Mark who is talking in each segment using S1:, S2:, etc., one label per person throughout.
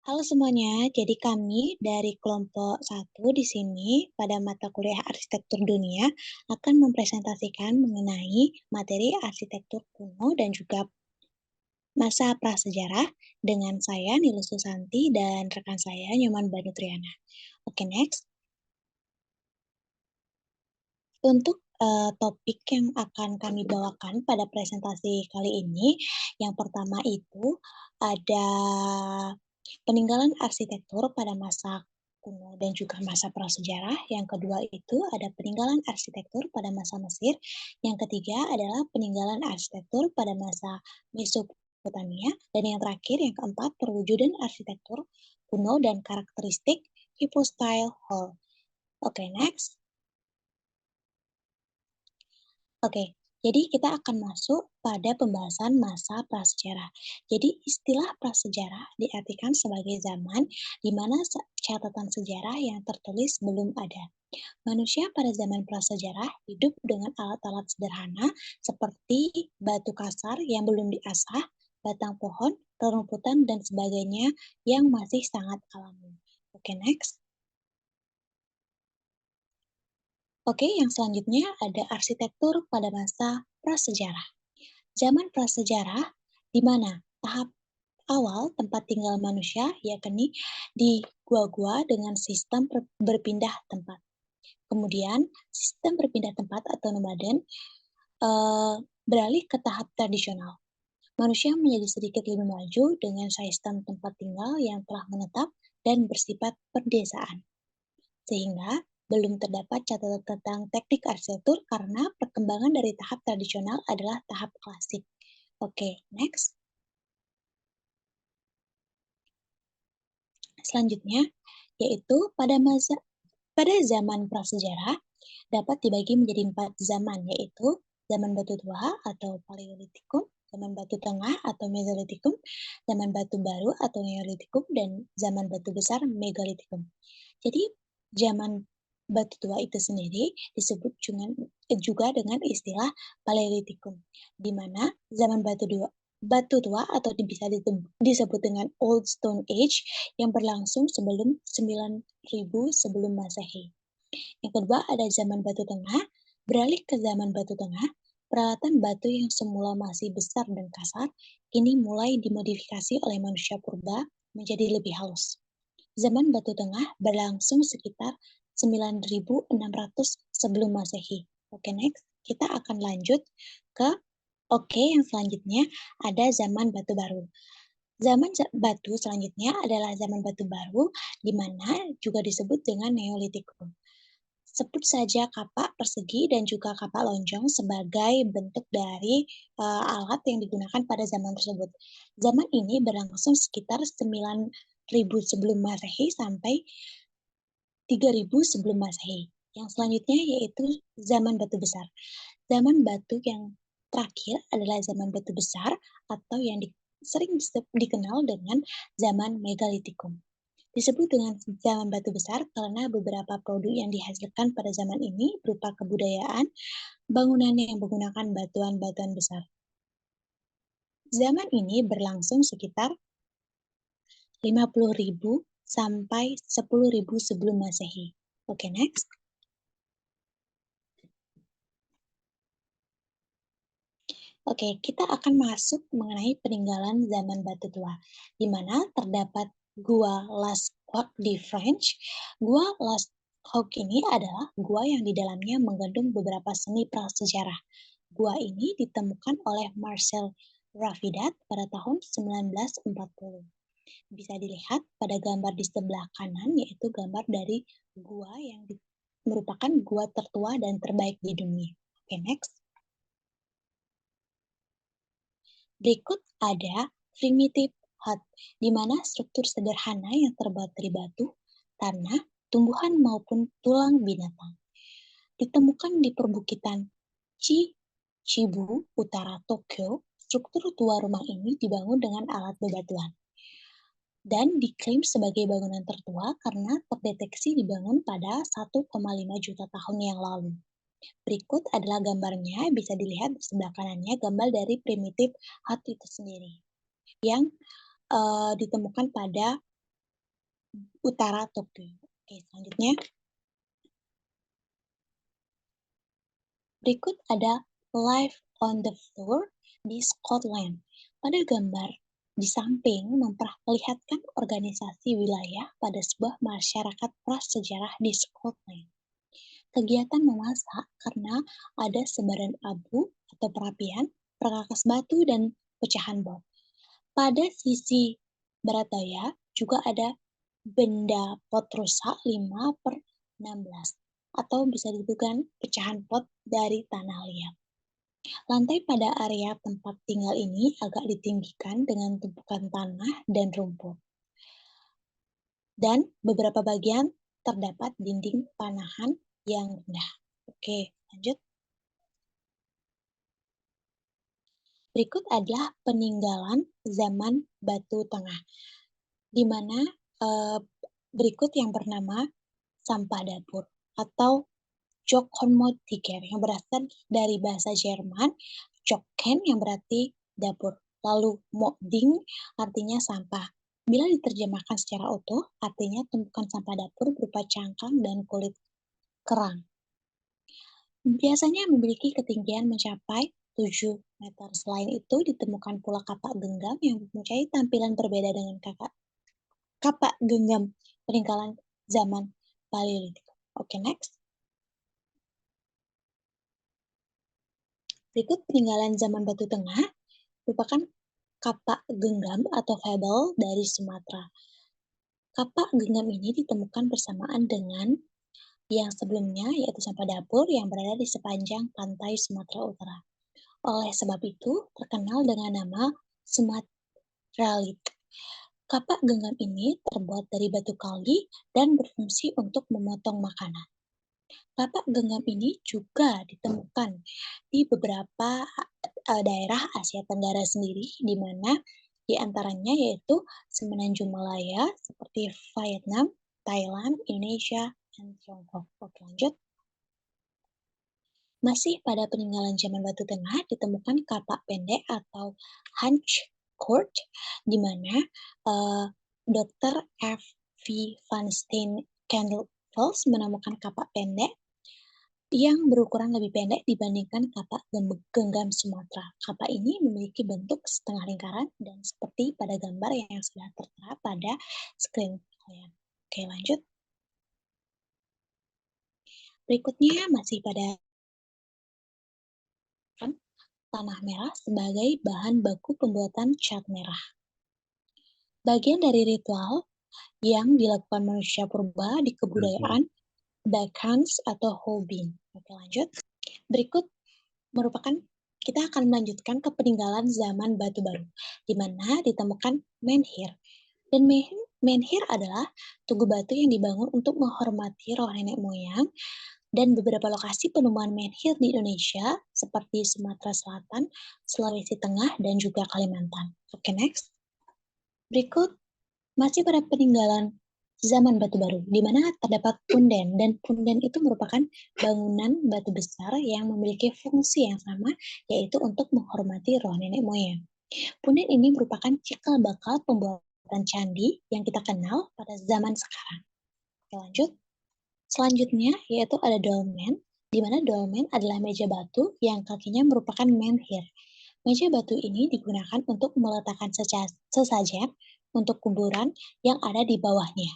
S1: Halo semuanya, jadi kami dari kelompok satu di sini pada mata kuliah Arsitektur Dunia akan mempresentasikan mengenai materi arsitektur kuno dan juga masa prasejarah dengan saya Nilus Susanti dan rekan saya Nyoman Banutriana. Oke, next. Untuk topik yang akan kami bawakan pada presentasi kali ini, yang pertama itu ada peninggalan arsitektur pada masa kuno dan juga masa prasejarah. Yang kedua itu ada peninggalan arsitektur pada masa Mesir. Yang ketiga adalah peninggalan arsitektur pada masa Mesopotamia. Dan yang terakhir, yang keempat, perwujudan arsitektur kuno dan karakteristik Hypostyle Hall. Oke, next. Oke, jadi kita akan masuk pada pembahasan masa prasejarah. Jadi istilah prasejarah diartikan sebagai zaman di mana catatan sejarah yang tertulis belum ada. Manusia pada zaman prasejarah hidup dengan alat-alat sederhana seperti batu kasar yang belum diasah, batang pohon, rerumputan, dan sebagainya yang masih sangat alami. Oke, next. Oke, yang selanjutnya ada arsitektur pada masa prasejarah. Zaman prasejarah, di mana tahap awal tempat tinggal manusia yakni di gua-gua dengan sistem berpindah tempat. Kemudian, sistem berpindah tempat atau nomaden beralih ke tahap tradisional. Manusia menjadi sedikit lebih maju dengan sistem tempat tinggal yang telah menetap dan bersifat perdesaan. Sehingga belum terdapat catatan tentang teknik arsitektur karena perkembangan dari tahap tradisional adalah tahap klasik. Oke, next. Selanjutnya, yaitu pada zaman prasejarah dapat dibagi menjadi 4 zaman, yaitu zaman batu tua atau Paleolitikum, zaman batu tengah atau Mesolitikum, zaman batu baru atau Neolitikum, dan zaman batu besar Megalitikum. Jadi, zaman batu tua itu sendiri disebut juga dengan istilah Paleolitikum, di mana zaman batu tua atau bisa disebut dengan Old Stone Age yang berlangsung sebelum 9.000 sebelum Masehi. Yang kedua ada zaman batu tengah. Beralih ke zaman batu tengah, peralatan batu yang semula masih besar dan kasar kini mulai dimodifikasi oleh manusia purba menjadi lebih halus. Zaman batu tengah berlangsung sekitar 9.600 sebelum Masehi. Oke, next. Kita akan lanjut ke yang selanjutnya ada zaman batu baru. Zaman batu selanjutnya adalah zaman batu baru, di mana juga disebut dengan Neolitikum. Sebut saja kapak persegi dan juga kapak lonjong sebagai bentuk dari alat yang digunakan pada zaman tersebut. Zaman ini berlangsung sekitar 9.000 sebelum Masehi sampai 3.000 sebelum Masehi. Yang selanjutnya yaitu zaman batu besar. Zaman batu yang terakhir adalah zaman batu besar atau yang sering dikenal dengan zaman Megalitikum. Disebut dengan zaman batu besar karena beberapa produk yang dihasilkan pada zaman ini berupa kebudayaan, bangunan yang menggunakan batuan-batuan besar. Zaman ini berlangsung sekitar 50.000 sampai 10.000 sebelum Masehi. Oke, next. Oke, kita akan masuk mengenai peninggalan zaman batu tua, di mana terdapat Gua Lascaux di French. Gua Lascaux ini adalah gua yang di dalamnya mengandung beberapa seni prasejarah. Gua ini ditemukan oleh Marcel Rafidat pada tahun 1940. Bisa dilihat pada gambar di sebelah kanan, yaitu gambar dari gua yang merupakan gua tertua dan terbaik di dunia. Oke, next. Berikut ada primitive hut, di mana struktur sederhana yang terbuat dari batu, tanah, tumbuhan maupun tulang binatang. Ditemukan di perbukitan Chichibu, utara Tokyo. Struktur tua rumah ini dibangun dengan alat bebatuan dan diklaim sebagai bangunan tertua karena terdeteksi dibangun pada 1,5 juta tahun yang lalu. Berikut adalah gambarnya, bisa dilihat di sebelah kanannya gambar dari primitive hut itu sendiri yang ditemukan pada utara Tokyo. Oke, selanjutnya berikut ada Live on the Floor di Scotland. Pada gambar di samping memperlihatkan organisasi wilayah pada sebuah masyarakat prasejarah di Scotland. Kegiatan memasak karena ada sebaran abu atau perapian, perkakas batu, dan pecahan bom. Pada sisi barat daya juga ada benda pot rusak 5/16 atau bisa ditentukan pecahan pot dari tanah liat. Lantai pada area tempat tinggal ini agak ditinggikan dengan tumpukan tanah dan rumput. Dan beberapa bagian terdapat dinding panahan yang rendah. Oke, lanjut. Berikut adalah peninggalan zaman Batu Tengah, di mana berikut yang bernama sampah dapur atau Jokkonmotiker yang berasal dari bahasa Jerman, Jokken yang berarti dapur, lalu Moding artinya sampah. Bila diterjemahkan secara utuh, artinya tumpukan sampah dapur berupa cangkang dan kulit kerang. Biasanya memiliki ketinggian mencapai 7 meter. Selain itu, ditemukan pula kapak genggam yang mempunyai tampilan berbeda dengan kapak genggam peninggalan zaman Paleolitik. Oke, next. Berikut peninggalan zaman Batu Tengah merupakan kapak genggam atau fable dari Sumatera. Kapak genggam ini ditemukan bersamaan dengan yang sebelumnya, yaitu sampah dapur yang berada di sepanjang pantai Sumatera Utara. Oleh sebab itu, terkenal dengan nama Sumatralite. Kapak genggam ini terbuat dari batu kali dan berfungsi untuk memotong makanan. Kapak genggam ini juga ditemukan di beberapa daerah Asia Tenggara sendiri, di mana di antaranya yaitu Semenanjung Malaya seperti Vietnam, Thailand, Indonesia, dan Tiongkok. Oke, lanjut. Masih pada peninggalan zaman Batu Tengah ditemukan kapak pendek atau hunch cord, di mana Dr. F. V. Van Steen Candlefels menemukan kapak pendek yang berukuran lebih pendek dibandingkan kapak genggam Sumatera. Kapak ini memiliki bentuk setengah lingkaran dan seperti pada gambar yang sudah tertera pada screen kalian. Oke, lanjut. Berikutnya masih pada tanah merah sebagai bahan baku pembuatan cat merah. Bagian dari ritual yang dilakukan manusia purba di kebudayaan Bakhans atau Hobin. Oke, lanjut. Berikut merupakan kita akan melanjutkan ke peninggalan zaman Batu Baru, di mana ditemukan menhir. Dan menhir adalah tugu batu yang dibangun untuk menghormati roh nenek moyang, dan beberapa lokasi penemuan menhir di Indonesia seperti Sumatera Selatan, Sulawesi Tengah, dan juga Kalimantan. Oke, next. Berikut masih pada peninggalan zaman Batu Baru, di mana terdapat punden, dan punden itu merupakan bangunan batu besar yang memiliki fungsi yang sama, yaitu untuk menghormati roh nenek moyang. Punden ini merupakan cikal bakal pembuatan candi yang kita kenal pada zaman sekarang. Oke, lanjut. Selanjutnya yaitu ada dolmen, di mana dolmen adalah meja batu yang kakinya merupakan menhir. Meja batu ini digunakan untuk meletakkan sesajen untuk kuburan yang ada di bawahnya.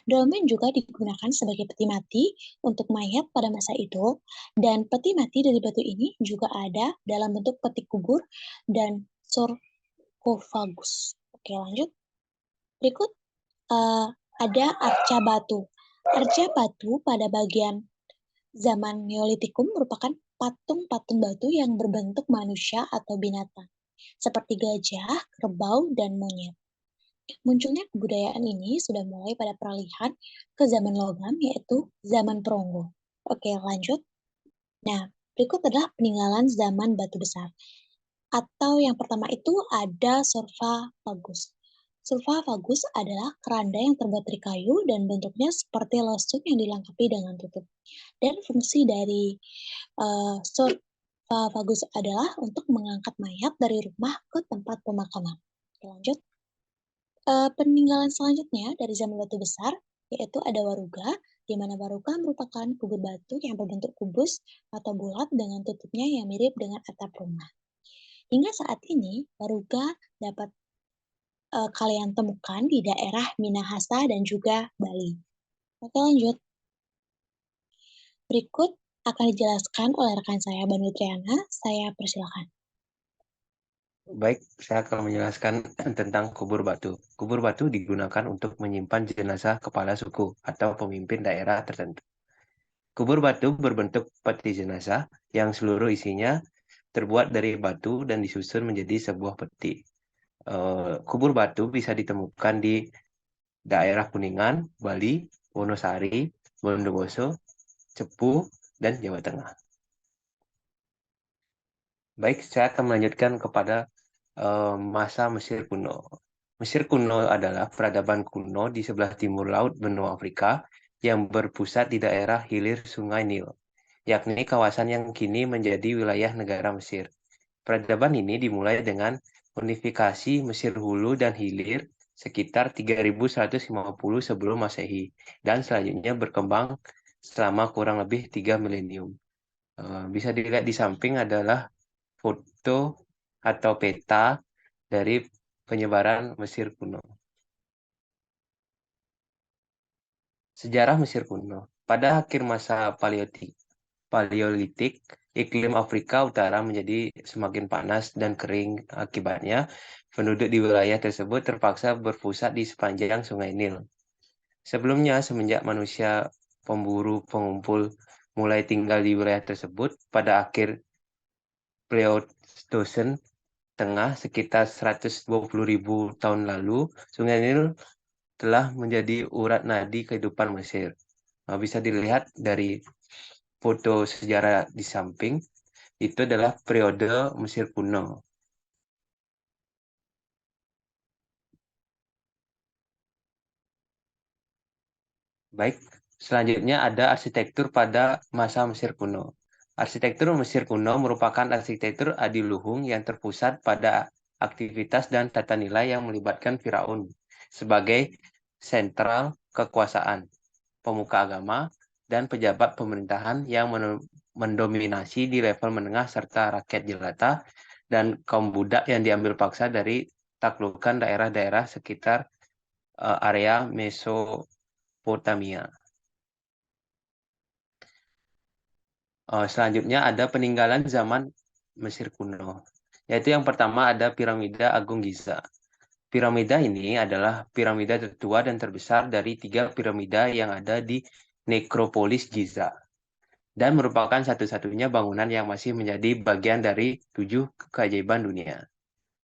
S1: Dolmen juga digunakan sebagai peti mati untuk mayat pada masa itu, dan peti mati dari batu ini juga ada dalam bentuk peti kubur dan sarkofagus. Oke, lanjut. Berikut ada arca batu. Arca batu pada bagian zaman Neolitikum merupakan patung-patung batu yang berbentuk manusia atau binatang, seperti gajah, kerbau, dan monyet. Munculnya kebudayaan ini sudah mulai pada peralihan ke zaman logam, yaitu zaman perunggu. Oke, lanjut. Nah, berikut adalah peninggalan zaman batu besar. Atau yang pertama itu ada sarkofagus. Sarkofagus adalah keranda yang terbuat dari kayu dan bentuknya seperti lesung yang dilengkapi dengan tutup. Dan fungsi dari sarkofagus adalah untuk mengangkat mayat dari rumah ke tempat pemakaman. Oke, lanjut. Peninggalan selanjutnya dari zaman batu besar, yaitu ada waruga, di mana waruga merupakan kubur batu yang berbentuk kubus atau bulat dengan tutupnya yang mirip dengan atap rumah. Hingga saat ini, waruga dapat kalian temukan di daerah Minahasa dan juga Bali. Oke, lanjut. Berikut akan dijelaskan oleh rekan saya, Banu Triana. Saya persilakan.
S2: Baik, saya akan menjelaskan tentang kubur batu. Kubur batu digunakan untuk menyimpan jenazah kepala suku atau pemimpin daerah tertentu. Kubur batu berbentuk peti jenazah yang seluruh isinya terbuat dari batu dan disusun menjadi sebuah peti. Kubur batu bisa ditemukan di daerah Kuningan, Bali, Wonosari, Bondowoso, Cepu, dan Jawa Tengah. Baik, saya akan melanjutkan kepada masa Mesir kuno. Mesir kuno adalah peradaban kuno di sebelah timur laut benua Afrika yang berpusat di daerah hilir Sungai Nil, yakni kawasan yang kini menjadi wilayah negara Mesir. Peradaban ini dimulai dengan unifikasi Mesir Hulu dan Hilir sekitar 3150 sebelum Masehi dan selanjutnya berkembang selama kurang lebih 3 milenium. Bisa dilihat di samping adalah foto atau peta dari penyebaran Mesir kuno. Sejarah Mesir kuno. Pada akhir masa Paleolitik, iklim Afrika Utara menjadi semakin panas dan kering. Akibatnya, penduduk di wilayah tersebut terpaksa berpusat di sepanjang Sungai Nil. Sebelumnya, semenjak manusia pemburu pengumpul mulai tinggal di wilayah tersebut, pada akhir Pleistocene Tengah sekitar 120.000 tahun lalu, Sungai Nil telah menjadi urat nadi kehidupan Mesir. Bisa dilihat dari foto sejarah di samping, itu adalah periode Mesir kuno. Baik, selanjutnya ada arsitektur pada masa Mesir kuno. Arsitektur Mesir kuno merupakan arsitektur adiluhung yang terpusat pada aktivitas dan tata nilai yang melibatkan Firaun sebagai sentral kekuasaan, pemuka agama, dan pejabat pemerintahan yang mendominasi di level menengah serta rakyat jelata dan kaum budak yang diambil paksa dari taklukan daerah-daerah sekitar area Mesopotamia. Selanjutnya ada peninggalan zaman Mesir kuno, yaitu yang pertama ada piramida Agung Giza. Piramida ini adalah piramida tertua dan terbesar dari 3 piramida yang ada di Nekropolis Giza dan merupakan satu-satunya bangunan yang masih menjadi bagian dari 7 keajaiban dunia.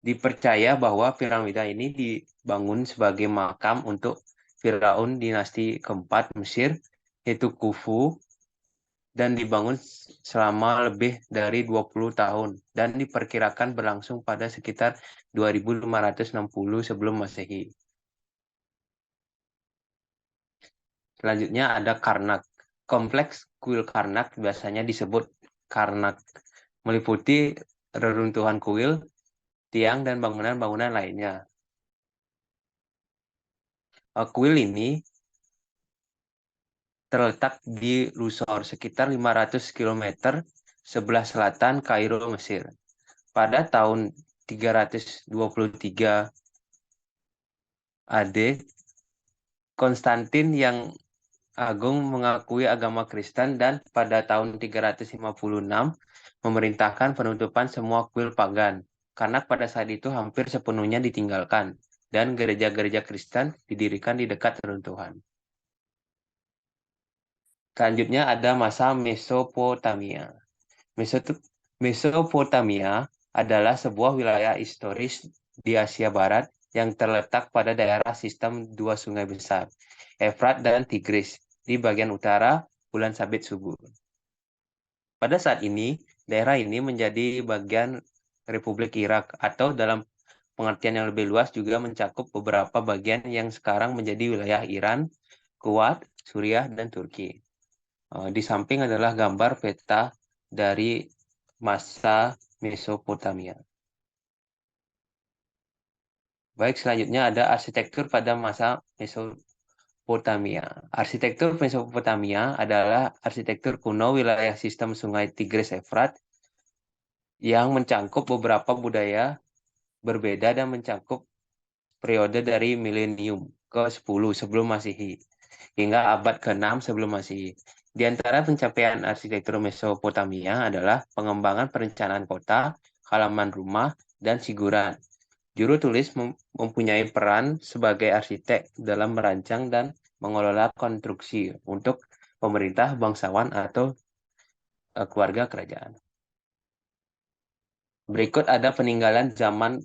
S2: Dipercaya bahwa piramida ini dibangun sebagai makam untuk Firaun dinasti keempat Mesir, yaitu Khufu, dan dibangun selama lebih dari 20 tahun dan diperkirakan berlangsung pada sekitar 2560 sebelum Masehi. Selanjutnya ada Karnak. Kompleks kuil Karnak biasanya disebut Karnak, meliputi reruntuhan kuil, tiang, dan bangunan-bangunan lainnya. Kuil ini terletak di Luxor, sekitar 500 km sebelah selatan Kairo, Mesir. Pada tahun 323 AD, Konstantin yang Agung mengakui agama Kristen dan pada tahun 356 memerintahkan penutupan semua kuil pagan, karena pada saat itu hampir sepenuhnya ditinggalkan dan gereja-gereja Kristen didirikan di dekat reruntuhan. Selanjutnya ada masa Mesopotamia. Mesopotamia adalah sebuah wilayah historis di Asia Barat yang terletak pada daerah sistem 2 sungai besar, Efrat dan Tigris, di bagian utara Bulan Sabit Subur. Pada saat ini, daerah ini menjadi bagian Republik Irak atau dalam pengertian yang lebih luas juga mencakup beberapa bagian yang sekarang menjadi wilayah Iran, Kuwait, Suriah, dan Turki. Di samping adalah gambar peta dari masa Mesopotamia. Baik, selanjutnya ada arsitektur pada masa Mesopotamia. Arsitektur Mesopotamia adalah arsitektur kuno wilayah sistem sungai Tigris Efrat yang mencangkup beberapa budaya berbeda dan mencakup periode dari milenium ke-10 sebelum Masehi hingga abad ke-6 sebelum Masehi. Di antara pencapaian arsitektur Mesopotamia adalah pengembangan perencanaan kota, halaman rumah, dan figuran. Juru tulis mempunyai peran sebagai arsitek dalam merancang dan mengelola konstruksi untuk pemerintah, bangsawan, atau keluarga kerajaan. Berikut ada peninggalan zaman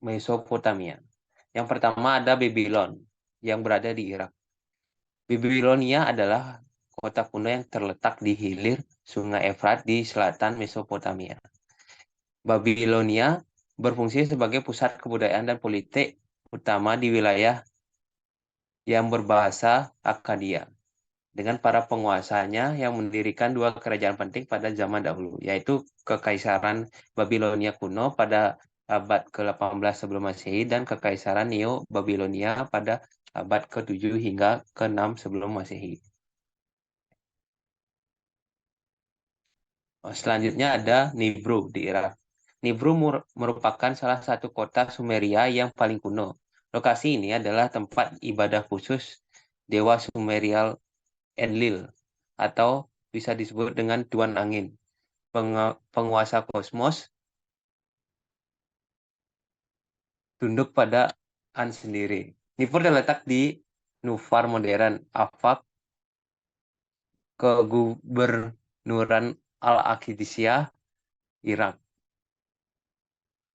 S2: Mesopotamia. Yang pertama ada Babylon yang berada di Irak. Babilonia adalah kota kuno yang terletak di hilir Sungai Efrat di selatan Mesopotamia. Babilonia berfungsi sebagai pusat kebudayaan dan politik utama di wilayah yang berbahasa Akkadia, dengan para penguasanya yang mendirikan dua kerajaan penting pada zaman dahulu, yaitu Kekaisaran Babilonia kuno pada abad ke-18 sebelum Masehi dan Kekaisaran Neo-Babilonia pada abad ke-7 hingga ke-6 sebelum Masehi. Selanjutnya ada Nibru di Irak. Nibru merupakan salah satu kota Sumeria yang paling kuno. Lokasi ini adalah tempat ibadah khusus Dewa Sumerial Enlil, atau bisa disebut dengan Tuan Angin, penguasa kosmos, tunduk pada An sendiri. Nippur terletak di Nufar modern, Afak, Kegubernuran Al-Aqdisiyah, Irak.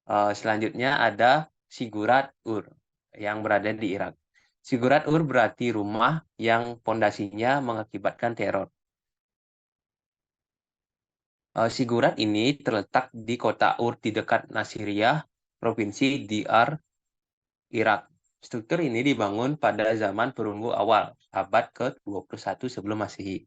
S2: Selanjutnya ada Sigurat Ur yang berada di Irak. Sigurat Ur berarti rumah yang pondasinya mengakibatkan teror. Sigurat ini terletak di kota Ur di dekat Nasiriyah, provinsi Diyar, Irak. Struktur ini dibangun pada zaman perunggu awal, abad ke-21 sebelum Masehi.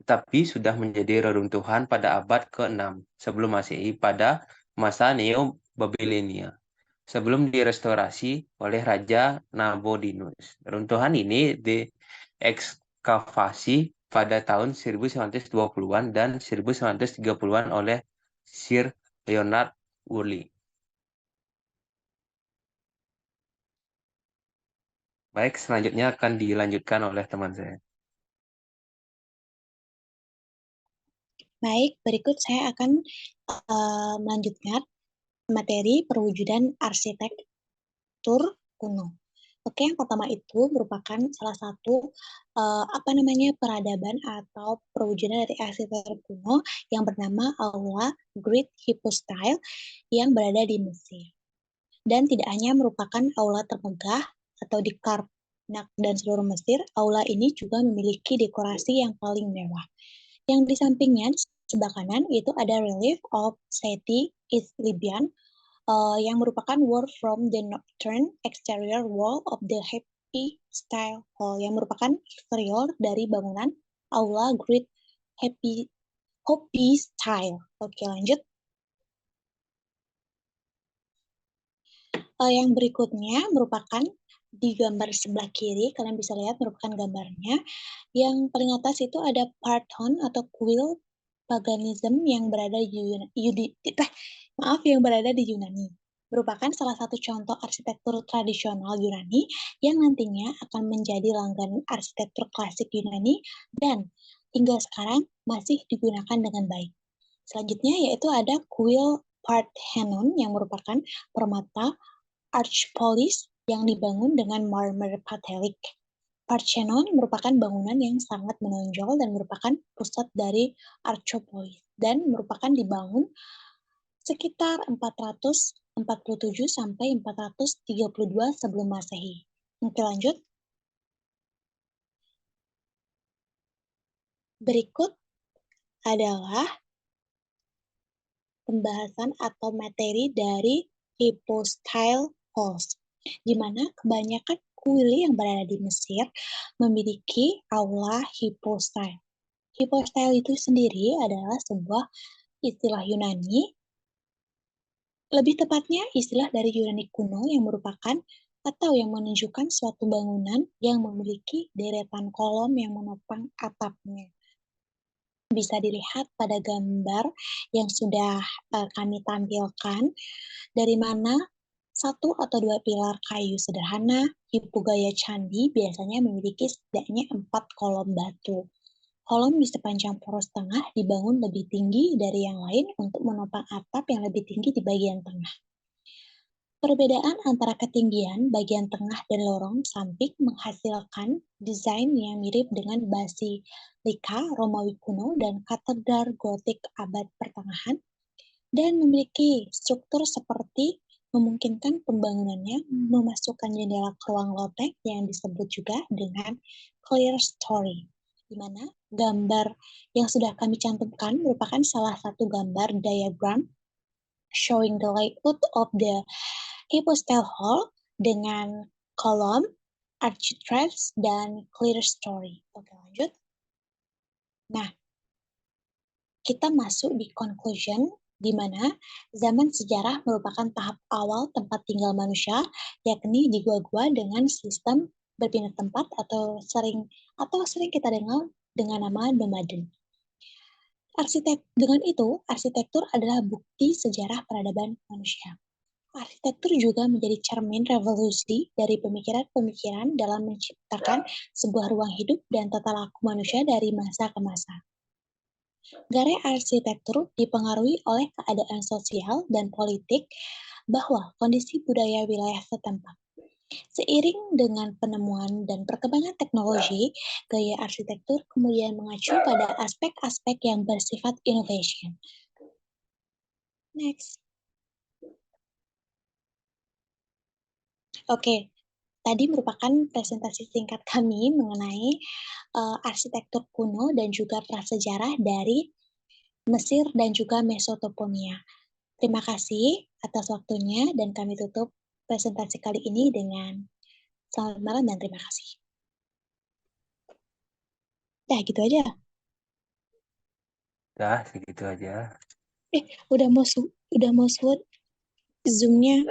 S2: Tetapi sudah menjadi reruntuhan pada abad ke-6 sebelum Masehi pada masa Neo-Babilonia, sebelum direstorasi oleh Raja Nabonidus. Runtuhan ini diekskavasi pada tahun 1920-an dan 1930-an oleh Sir Leonard Woolley. Baik, selanjutnya akan dilanjutkan oleh teman saya.
S1: Baik, berikut saya akan melanjutkan materi perwujudan arsitektur kuno. Oke, yang pertama itu merupakan salah satu peradaban atau perwujudan dari arsitektur kuno yang bernama Aula Great Hypostyle yang berada di Mesir. Dan tidak hanya merupakan aula termegah atau di Karnak dan seluruh Mesir, aula ini juga memiliki dekorasi yang paling mewah. Yang di sampingnya sebelah kanan itu ada relief of Seti is Libyan yang merupakan wall from the northern exterior wall of the Happy Style Hall yang merupakan eksterior dari bangunan aula Great Happy Style. Oke, lanjut. Yang berikutnya merupakan di gambar sebelah kiri, kalian bisa lihat merupakan gambarnya. Yang paling atas itu ada Parthenon atau kuil paganism yang berada di Yunani. Merupakan salah satu contoh arsitektur tradisional Yunani yang nantinya akan menjadi langganan arsitektur klasik Yunani dan hingga sekarang masih digunakan dengan baik. Selanjutnya yaitu ada kuil Parthenon yang merupakan permata Archpolis yang dibangun dengan marmer Patelik. Parthenon merupakan bangunan yang sangat menonjol dan merupakan pusat dari Archopolis dan merupakan dibangun sekitar 447 sampai 432 sebelum Masehi. Oke, lanjut. Berikut adalah pembahasan atau materi dari hypostyle halls, di mana kebanyakan kuil yang berada di Mesir memiliki aula hypostyle. Hypostyle itu sendiri adalah sebuah istilah Yunani, lebih tepatnya istilah dari Yunani kuno yang merupakan atau yang menunjukkan suatu bangunan yang memiliki deretan kolom yang menopang atapnya. Bisa dilihat pada gambar yang sudah kami tampilkan, dari mana satu atau dua pilar kayu sederhana tipe gaya candi biasanya memiliki setidaknya 4 kolom batu. Kolom di sepanjang poros tengah dibangun lebih tinggi dari yang lain untuk menopang atap yang lebih tinggi di bagian tengah. Perbedaan antara ketinggian bagian tengah dan lorong samping menghasilkan desain yang mirip dengan basilika Romawi kuno dan katedral Gotik abad pertengahan, dan memiliki struktur seperti memungkinkan pembangunannya memasukkan jendela ke ruang loteng yang disebut juga dengan clerestory, di mana gambar yang sudah kami cantumkan merupakan salah satu gambar diagram showing the layout of the hypostyle hall dengan kolom, architraves, dan clerestory. Oke, lanjut. Nah, kita masuk di conclusion, di mana zaman sejarah merupakan tahap awal tempat tinggal manusia, yakni di gua-gua dengan sistem berpindah tempat atau sering kita dengar dengan nama nomaden. Dengan itu, arsitektur adalah bukti sejarah peradaban manusia. Arsitektur juga menjadi cermin revolusi dari pemikiran-pemikiran dalam menciptakan sebuah ruang hidup dan tata laku manusia dari masa ke masa. Gaya arsitektur dipengaruhi oleh keadaan sosial dan politik bahwa kondisi budaya wilayah setempat. Seiring dengan penemuan dan perkembangan teknologi, gaya arsitektur kemudian mengacu pada aspek-aspek yang bersifat innovation. Next. Oke, tadi merupakan presentasi singkat kami mengenai arsitektur kuno dan juga prasejarah dari Mesir dan juga Mesopotamia. Terima kasih atas waktunya dan kami tutup presentasi kali ini dengan selamat malam dan terima kasih. Dah gitu aja.
S2: Dah segitu aja.
S1: Udah mau Zoom-nya.